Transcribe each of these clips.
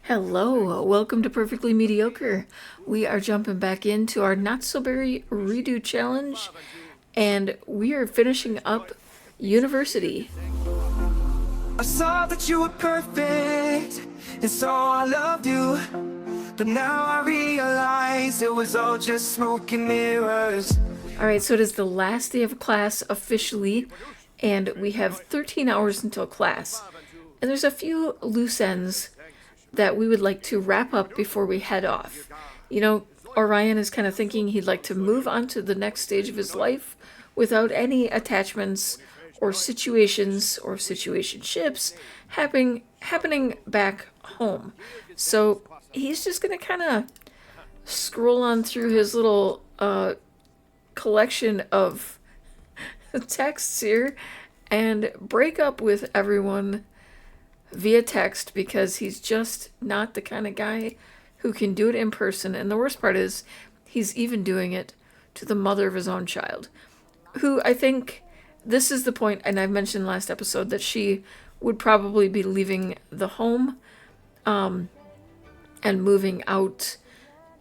Hello, welcome to Perfectly Mediocre. We are jumping back into our Not So Berry Redo Challenge, and we are finishing up University. I saw that you were perfect, and so I loved you. But now I realize it was all just smoke and mirrors. Alright, so it is the last day of class officially, and we have 13 hours until class. And there's a few loose ends that we would like to wrap up before we head off. You know, Orion is kind of thinking he'd like to move on to the next stage of his life without any attachments or situations or situationships happening back home. So he's just going to kind of scroll on through his little collection of texts here and break up with everyone via text because he's just not the kind of guy who can do it in person. And the worst part is he's even doing it to the mother of his own child, who I think this is the point, and I've mentioned last episode that she would probably be leaving the home and moving out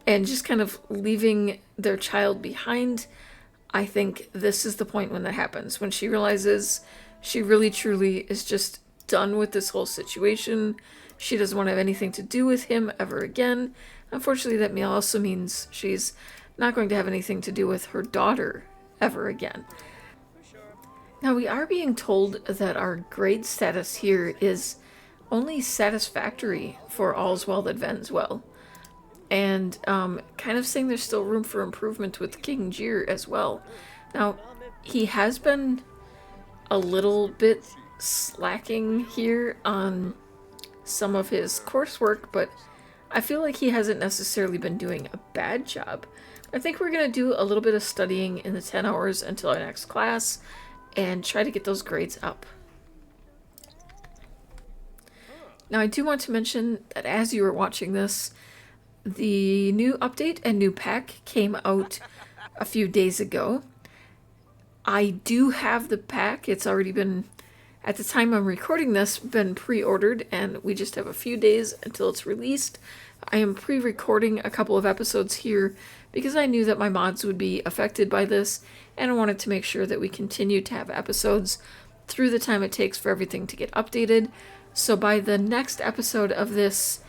and just kind of leaving their child behind. I think this is the point when that happens, when she realizes she really truly is just done with this whole situation. She doesn't want to have anything to do with him ever again. Unfortunately, that also means she's not going to have anything to do with her daughter ever again. Now, we are being told that our grade status here is only satisfactory for all's well that ends well. And kind of saying there's still room for improvement with King Jir as well. Now, he has been a little bit slacking here on some of his coursework, but I feel like he hasn't necessarily been doing a bad job. I think we're going to do a little bit of studying in the 10 hours until our next class and try to get those grades up. Now, I do want to mention that as you were watching this, the new update and new pack came out a few days ago. I do have the pack. It's already been, at the time I'm recording this, been pre-ordered, and we just have a few days until it's released. I am pre-recording a couple of episodes here because I knew that my mods would be affected by this, and I wanted to make sure that we continue to have episodes through the time it takes for everything to get updated. So by the next episode of this,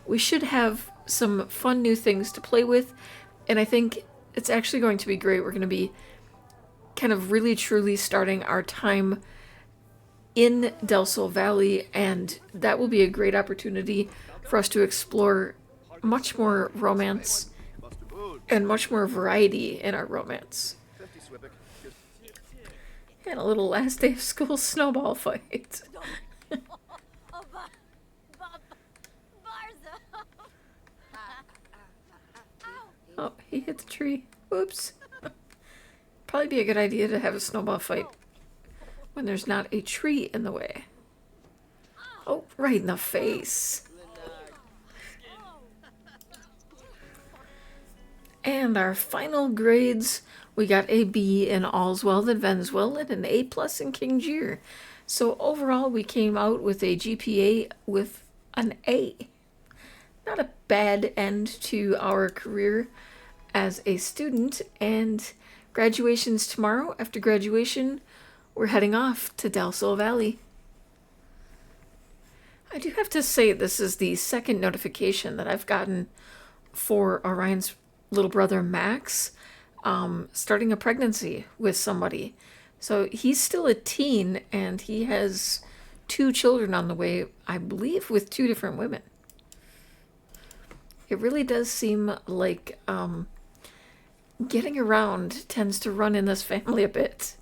we should have some fun new things to play with, and I think it's actually going to be great. We're going to be kind of really truly starting our time in Del Sol Valley, and that will be a great opportunity for us to explore much more romance and much more variety in our romance. And a little last day of school snowball fight. Oh, he hit the tree. Oops. Probably be a good idea to have a snowball fight when there's not a tree in the way. Oh, right in the face. And our final grades, we got a B in All's Well That Ends Well and an A+ in King Jir. So overall, we came out with a GPA with an A. Not a bad end to our career as a student, and graduation's tomorrow. After graduation, we're heading off to Del Sol Valley. I do have to say this is the second notification that I've gotten for Orion's little brother Max starting a pregnancy with somebody. So he's still a teen, and he has 2 children on the way, I believe, with 2 different women. It really does seem like getting around tends to run in this family a bit.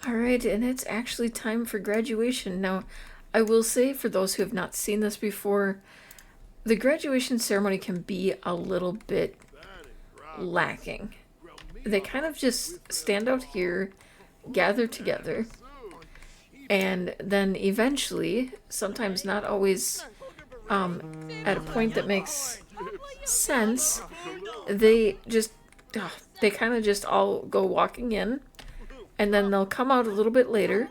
Alright, and it's actually time for graduation. Now, I will say, for those who have not seen this before, the graduation ceremony can be a little bit lacking. They kind of just stand out here, gather together, and then eventually, sometimes not always at a point that makes sense, they kind of just all go walking in, and then they'll come out a little bit later,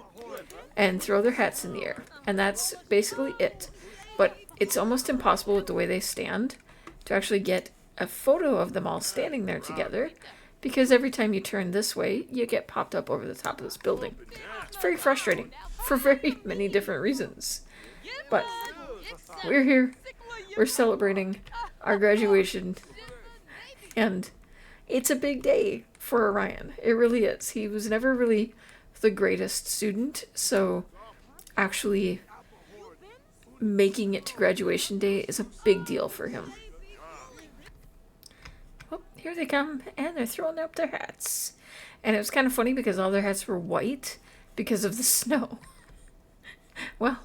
and throw their hats in the air. And that's basically it. But it's almost impossible with the way they stand to actually get a photo of them all standing there together, because every time you turn this way, you get popped up over the top of this building. It's very frustrating for very many different reasons. But we're here. We're celebrating our graduation. And it's a big day for Orion. It really is. He was never really the greatest student, so actually making it to graduation day is a big deal for him. Oh, here they come, and they're throwing up their hats. And it was kind of funny because all their hats were white because of the snow. Well,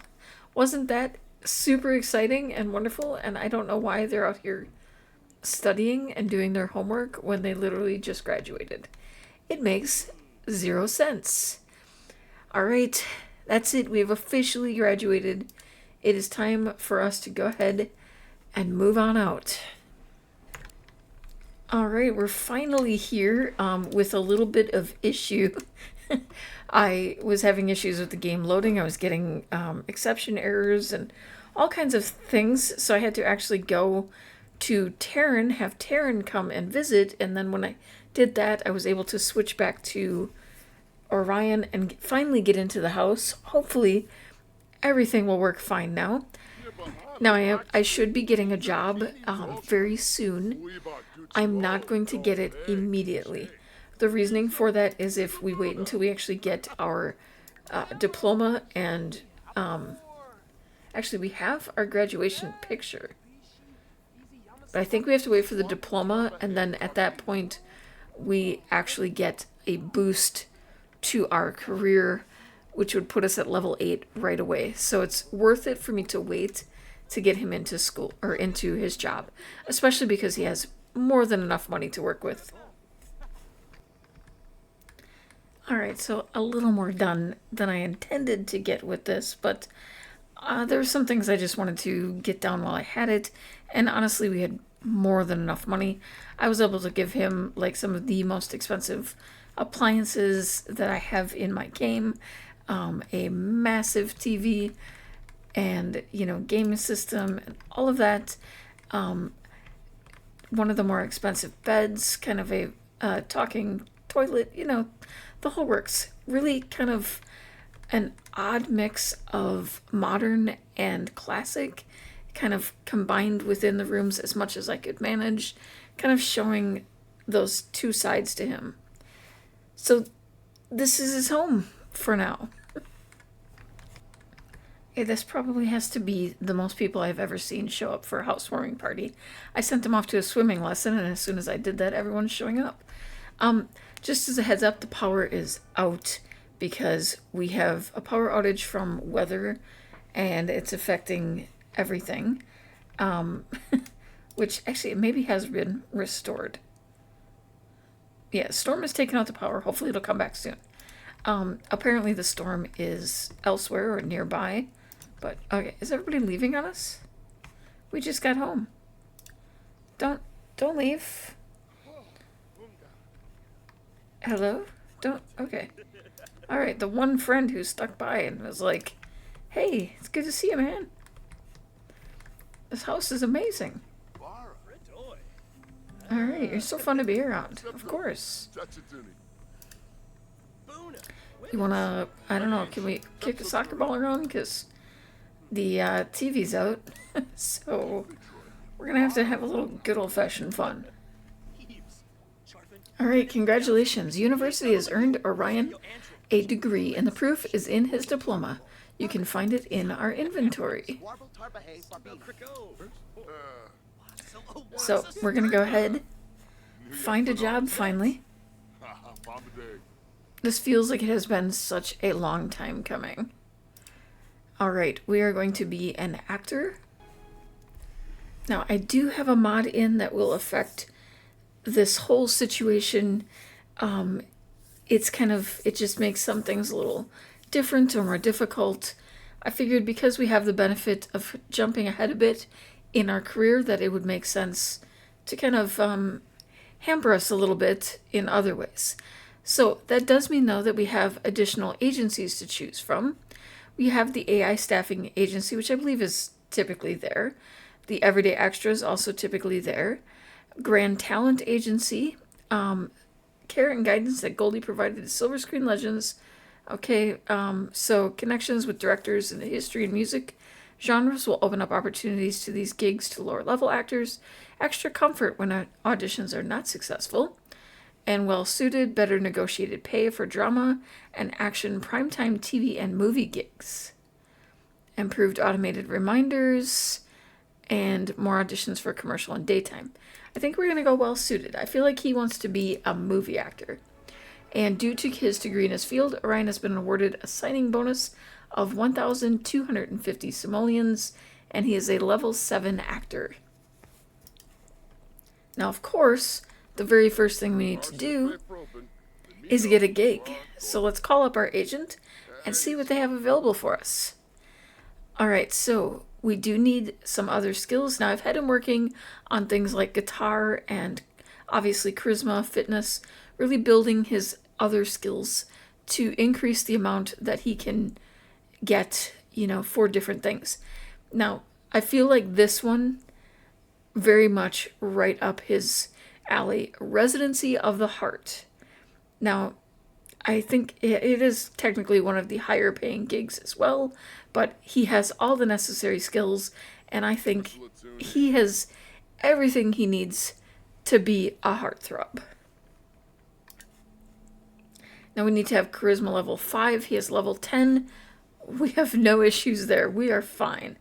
wasn't that super exciting and wonderful? And I don't know why they're out here studying and doing their homework when they literally just graduated. It makes 0 sense. All right, that's it. We've officially graduated. It is time for us to go ahead and move on out. All right, we're finally here with a little bit of issue. I was having issues with the game loading. I was getting exception errors and all kinds of things. So I had to actually go to Terran, have Terran come and visit. And then when I did that, I was able to switch back to Orion and finally get into the house. Hopefully everything will work fine now. Now I should be getting a job very soon. I'm not going to get it immediately. The reasoning for that is if we wait until we actually get our diploma and actually we have our graduation picture. But I think we have to wait for the diploma, and then at that point we actually get a boost to our career, which would put us at level 8 right away. So it's worth it for me to wait to get him into school or into his job, especially because he has more than enough money to work with. Alright, so a little more done than I intended to get with this, but there were some things I just wanted to get down while I had it, and honestly we had more than enough money. I was able to give him like some of the most expensive appliances that I have in my game, a massive TV, and game system and all of that. One of the more expensive beds, kind of a talking toilet, the whole works. Really kind of an odd mix of modern and classic, kind of combined within the rooms as much as I could manage, kind of showing those two sides to him. So this is his home for now. Okay, this probably has to be the most people I've ever seen show up for a housewarming party. I sent them off to a swimming lesson, and as soon as I did that, everyone's showing up. Just as a heads up, the power is out because we have a power outage from weather, and it's affecting everything. Which actually maybe has been restored. Yeah, storm has taken out the power. Hopefully it'll come back soon. Apparently the storm is elsewhere or nearby. But, okay, is everybody leaving on us? We just got home. Don't leave. Hello? Okay. Alright, the one friend who stuck by and was like, hey, it's good to see you, man. This house is amazing. Alright, you're so fun to be around. Of course. You wanna, I don't know, can we kick a soccer ball around? Because the TV's out. So we're gonna have a little good old-fashioned fun. Alright, congratulations. University has earned Orion a degree, and the proof is in his diploma. You can find it in our inventory. So we're gonna go ahead, find a job finally. This feels like it has been such a long time coming. Alright, we are going to be an actor. Now, I do have a mod in that will affect this whole situation. It just makes some things a little different or more difficult. I figured because we have the benefit of jumping ahead a bit in our career that it would make sense to kind of hamper us a little bit in other ways. So that does mean, though, that we have additional agencies to choose from. We have the AI staffing agency, which I believe is typically there. The everyday extras also typically there. Grand talent agency. Care and guidance that Goldie provided to Silver Screen Legends. Okay, so connections with directors in the history and music genres will open up opportunities to these gigs to lower level actors. Extra comfort when auditions are not successful. And well suited, better negotiated pay for drama and action primetime TV and movie gigs. Improved automated reminders and more auditions for commercial and daytime. I think we're going to go well suited. I feel like he wants to be a movie actor. And due to his degree in his field, Orion has been awarded a signing bonus of 1,250 simoleons, and he is a level 7 actor. Now, of course, the very first thing we need to do is get a gig. So let's call up our agent and see what they have available for us. Alright, so we do need some other skills. Now, I've had him working on things like guitar and obviously charisma, fitness, really building his other skills to increase the amount that he can get, for different things. Now, I feel like this one very much right up his alley. Residency of the Heart. Now, I think it is technically one of the higher paying gigs as well, but he has all the necessary skills, and I think he has everything he needs to be a heartthrob. Now we need to have charisma level 5. He has level 10. We have no issues there. We are fine.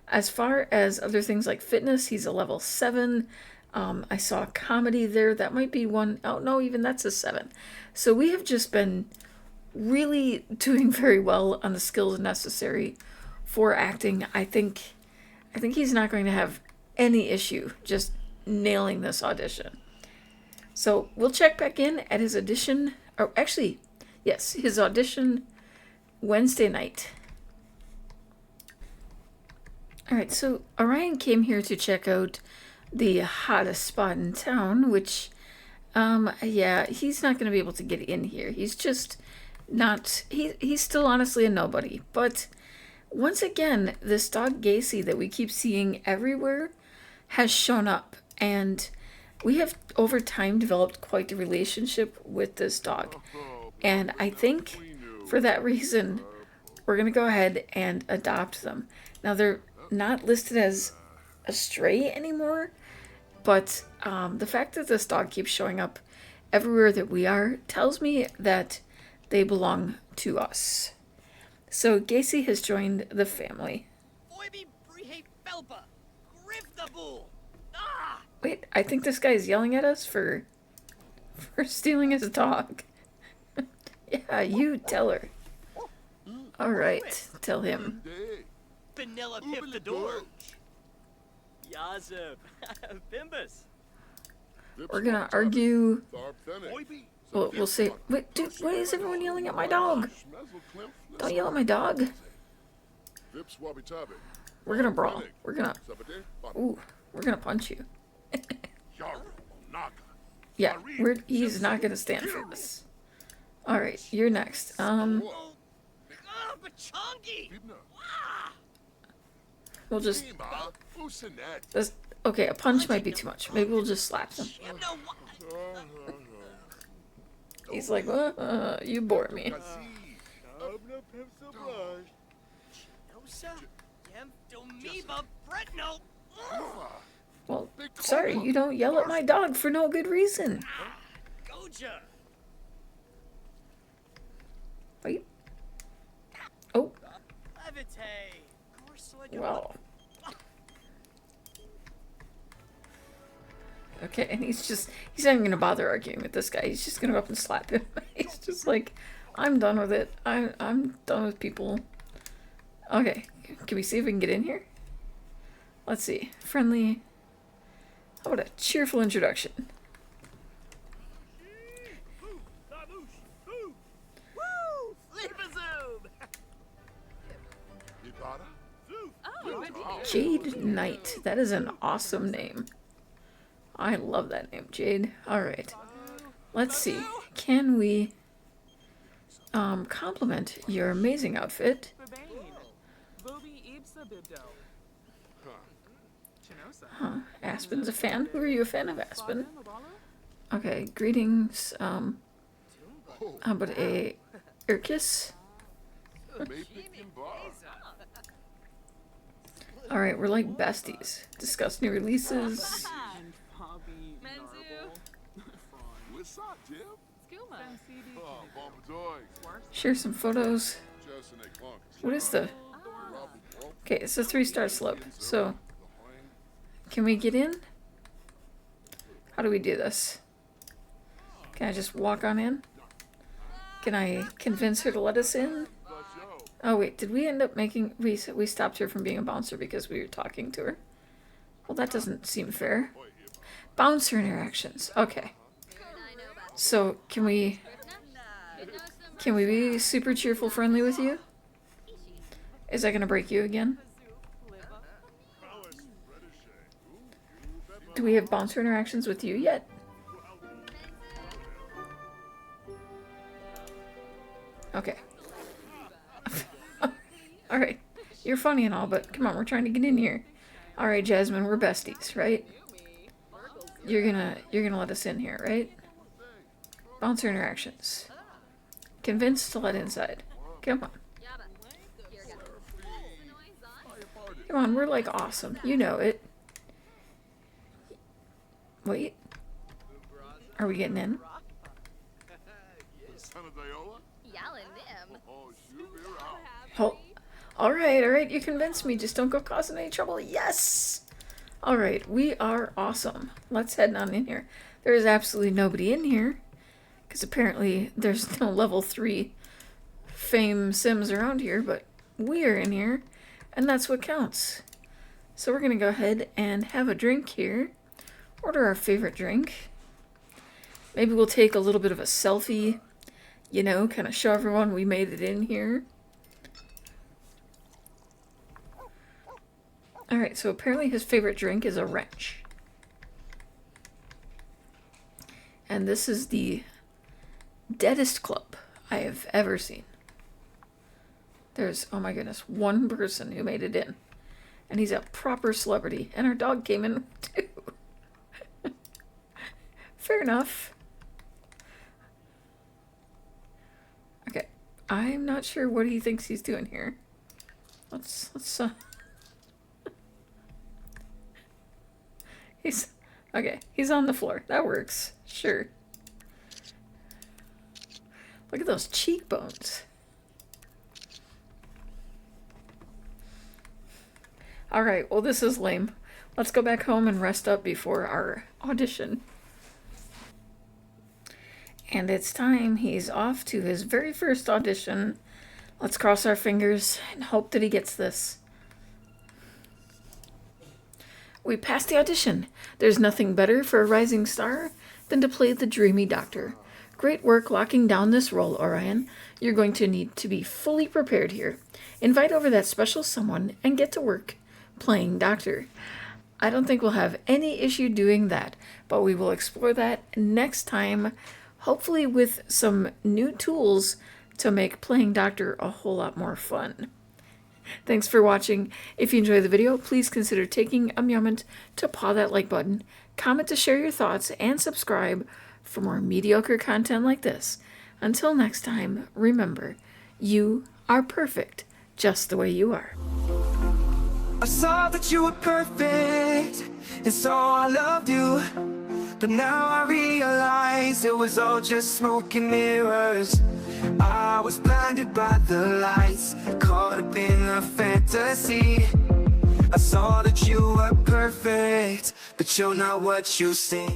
As far as other things like fitness, he's a level 7. I saw comedy there. That might be one. Oh, no, even that's a 7. So we have just been really doing very well on the skills necessary for acting. I think he's not going to have any issue just nailing this audition. So we'll check back in at his audition. Or actually, yes, his audition Wednesday night. Alright, so Orion came here to check out the hottest spot in town, which, yeah, he's not going to be able to get in here. He's just not, he's still honestly a nobody. But once again, this dog Gacy that we keep seeing everywhere has shown up, and we have over time developed quite the relationship with this dog. And I think for that reason, we're going to go ahead and adopt them. Now, they're not listed as a stray anymore, but the fact that this dog keeps showing up everywhere that we are tells me that they belong to us. So Gacy has joined the family. Wait, I think this guy is yelling at us for stealing his dog. Yeah, you tell her. Alright, tell him. Vanilla Pip the door. Yazip. Bimbus. We're gonna argue. We'll say, wait, dude, why is everyone yelling at my dog? Don't yell at my dog. We're gonna brawl. We're gonna punch you. Yeah, he's not gonna stand for this. Alright, you're next. We'll just... Okay, a punch might be too much. Maybe we'll just slap them. He's like, you bore me. Well, sorry, you don't yell at my dog for no good reason. Wait. Oh. Well. Okay, and he's not even gonna bother arguing with this guy. He's just gonna go up and slap him. He's just like, I'm done with it. I'm done with people. Okay, can we see if we can get in here? Let's see. Friendly. How about a cheerful introduction? Jade Knight. That is an awesome name. I love that name, Jade. Alright. Let's see. Can we compliment your amazing outfit Huh. Aspen's a fan? Who are you a fan of, Aspen? Okay, greetings. How about a Irkis? Alright, we're like besties. Discuss new releases. Share some photos. What is the... Okay, it's a 3-star slope. So, can we get in? How do we do this? Can I just walk on in? Can I convince her to let us in? Oh wait, did we end up making... We stopped her from being a bouncer because we were talking to her. Well, that doesn't seem fair. Bouncer interactions. Okay. So, can we be super cheerful friendly with you? Is that gonna break you again? Do we have bouncer interactions with you yet? Okay. Alright. You're funny and all, but come on, we're trying to get in here. Alright, Jasmine, we're besties, right? You're gonna let us in here, right? Bouncer interactions. Convinced to let inside. Come on. Come on, we're like awesome. You know it. Wait. Are we getting in? Oh. Alright, you convinced me. Just don't go causing any trouble. Yes! Alright, we are awesome. Let's head on in here. There is absolutely nobody in here. Because apparently there's no level 3 fame sims around here, but we are in here. And that's what counts. So we're going to go ahead and have a drink here. Order our favorite drink. Maybe we'll take a little bit of a selfie. You know, kind of show everyone we made it in here. Alright, so apparently his favorite drink is a wrench. And this is the deadest club I have ever seen. There's, oh my goodness, one person who made it in. And he's a proper celebrity. And our dog came in too. Fair enough. Okay. I'm not sure what he thinks he's doing here. Let's he's on the floor. That works. Sure. Look at those cheekbones. Alright, well this is lame. Let's go back home and rest up before our audition. And it's time. He's off to his very first audition. Let's cross our fingers and hope that he gets this. We passed the audition. There's nothing better for a rising star than to play the dreamy doctor. Great work locking down this role, Orion. You're going to need to be fully prepared here. Invite over that special someone and get to work playing doctor. I don't think we'll have any issue doing that, but we will explore that next time, hopefully with some new tools to make playing doctor a whole lot more fun. Thanks for watching. If you enjoyed the video, please consider taking a moment to paw that like button, comment to share your thoughts, and subscribe for more mediocre content like this. Until next time, remember, you are perfect just the way you are. I saw that you were perfect, and so I loved you. But now I realize it was all just smoke and mirrors. I was blinded by the lights, caught up in a fantasy. I saw that you were perfect, but you're not what you seem.